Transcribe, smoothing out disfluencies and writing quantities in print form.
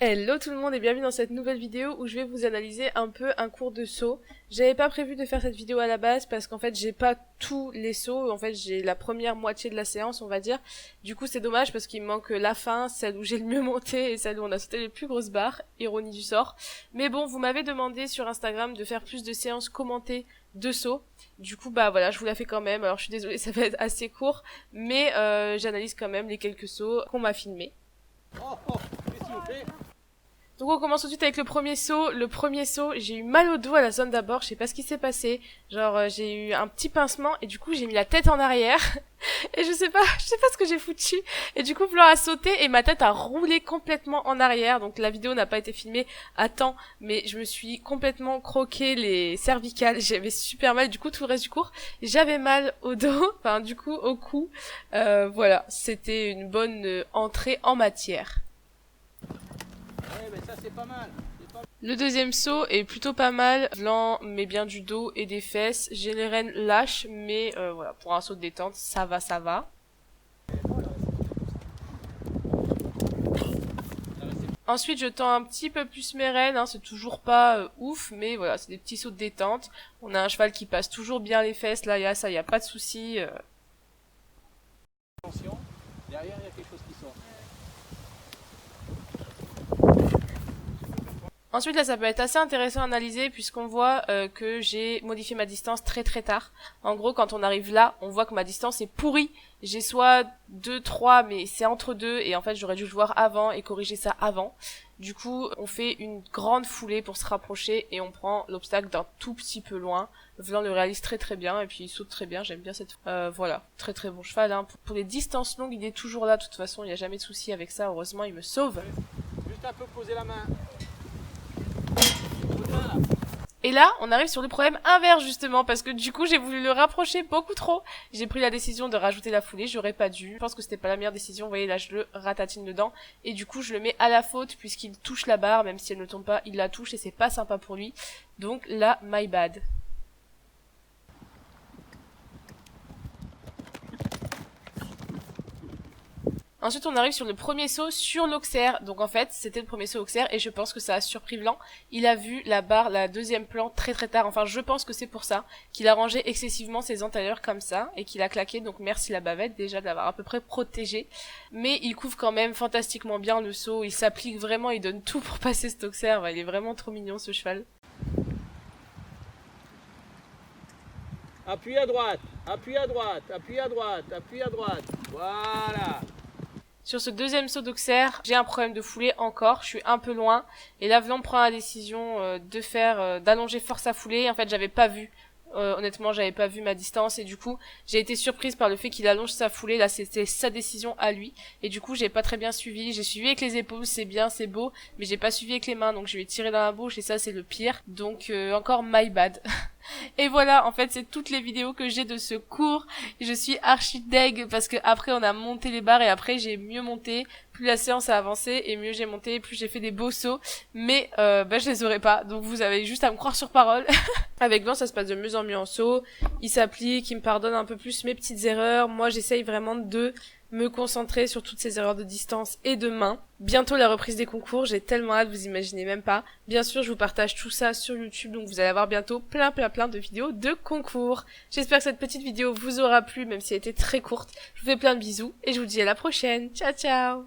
Hello tout le monde et bienvenue dans cette nouvelle vidéo où je vais vous analyser un peu un cours de saut. J'avais pas prévu de faire cette vidéo à la base parce qu'en fait j'ai pas tous les sauts, en fait j'ai la première moitié de la séance on va dire. Du coup c'est dommage parce qu'il me manque la fin, celle où j'ai le mieux monté et celle où on a sauté les plus grosses barres, ironie du sort. Mais bon, vous m'avez demandé sur Instagram de faire plus de séances commentées de sauts. Du coup bah voilà, je vous la fais quand même, alors je suis désolée ça va être assez court, mais j'analyse quand même les quelques sauts qu'on m'a filmés. Donc on commence tout de suite avec le premier saut. Le premier saut, j'ai eu mal au dos à la zone d'abord, je sais pas ce qui s'est passé. Genre j'ai eu un petit pincement et du coup j'ai mis la tête en arrière. Et je sais pas ce que j'ai foutu. Et du coup Flore a sauté et ma tête a roulé complètement en arrière. Donc la vidéo n'a pas été filmée à temps, mais je me suis complètement croqué les cervicales. J'avais super mal, du coup tout le reste du cours, j'avais mal au dos, enfin du coup au cou. Voilà, c'était une bonne entrée en matière. Ouais, mais ça c'est pas mal. Le deuxième saut est plutôt pas mal, lent mais bien du dos et des fesses. J'ai les rênes lâches mais voilà, pour un saut de détente ça va, ça va. Ensuite je tends un petit peu plus mes rênes, hein, c'est toujours pas ouf mais voilà, c'est des petits sauts de détente. On a un cheval qui passe toujours bien les fesses, là y a pas de souci. Attention, derrière il y a quelque chose qui sort. Ensuite là ça peut être assez intéressant à analyser puisqu'on voit que j'ai modifié ma distance très tard. En gros quand on arrive là, on voit que ma distance est pourrie. J'ai soit 2, 3 mais c'est entre deux et en fait j'aurais dû le voir avant et corriger ça avant. Du coup on fait une grande foulée pour se rapprocher et on prend l'obstacle d'un tout petit peu loin. Vlan le réalise très bien et puis il saute très bien, j'aime bien cette... voilà, très bon cheval. Hein. Pour les distances longues il est toujours là de toute façon, il n'y a jamais de souci avec ça, heureusement il me sauve. Juste un peu poser la main. Et là, on arrive sur le problème inverse justement, parce que du coup, j'ai voulu le rapprocher beaucoup trop. J'ai pris la décision de rajouter la foulée, j'aurais pas dû. Je pense que c'était pas la meilleure décision, vous voyez là, je le ratatine dedans. Et du coup, je le mets à la faute, puisqu'il touche la barre, même si elle ne tombe pas, il la touche et c'est pas sympa pour lui. Donc là, my bad. Ensuite, on arrive sur le premier saut sur l'Auxerre. Donc en fait, c'était le premier saut Auxerre et je pense que ça a surpris Vlan. Il a vu la barre, la deuxième plan très tard. Enfin, je pense que c'est pour ça qu'il a rangé excessivement ses antérieurs comme ça et qu'il a claqué. Donc merci la bavette déjà de l'avoir à peu près protégé. Mais il couvre quand même fantastiquement bien le saut. Il s'applique vraiment, il donne tout pour passer cet Auxerre. Il est vraiment trop mignon ce cheval. Appuie à droite, appuie à droite, appuie à droite, appuie à droite. Voilà. Sur ce deuxième saut d'Auxerre, j'ai un problème de foulée encore, je suis un peu loin. Et là, Vlan prend la décision d'allonger fort sa foulée. En fait, j'avais pas vu. Honnêtement, j'avais pas vu ma distance et du coup, j'ai été surprise par le fait qu'il allonge sa foulée. Là, c'était sa décision à lui. Et du coup, j'ai pas très bien suivi. J'ai suivi avec les épaules, c'est bien, c'est beau. Mais j'ai pas suivi avec les mains, donc je lui ai tiré dans la bouche et ça, c'est le pire. Donc, encore my bad. Et voilà, en fait, c'est toutes les vidéos que j'ai de ce cours. Je suis archi deg parce que après on a monté les barres et après j'ai mieux monté. Plus la séance a avancé et mieux j'ai monté, plus j'ai fait des beaux sauts. Mais je les aurais pas. Donc vous avez juste à me croire sur parole. Avec Vlan, ça se passe de mieux en mieux en saut. Il s'applique, il me pardonne un peu plus mes petites erreurs. Moi, j'essaye vraiment de me concentrer sur toutes ces erreurs de distance et de main. Bientôt la reprise des concours, j'ai tellement hâte, vous imaginez même pas. Bien sûr, je vous partage tout ça sur YouTube, donc vous allez avoir bientôt plein de vidéos de concours. J'espère que cette petite vidéo vous aura plu, même si elle était très courte. Je vous fais plein de bisous et je vous dis à la prochaine. Ciao ciao.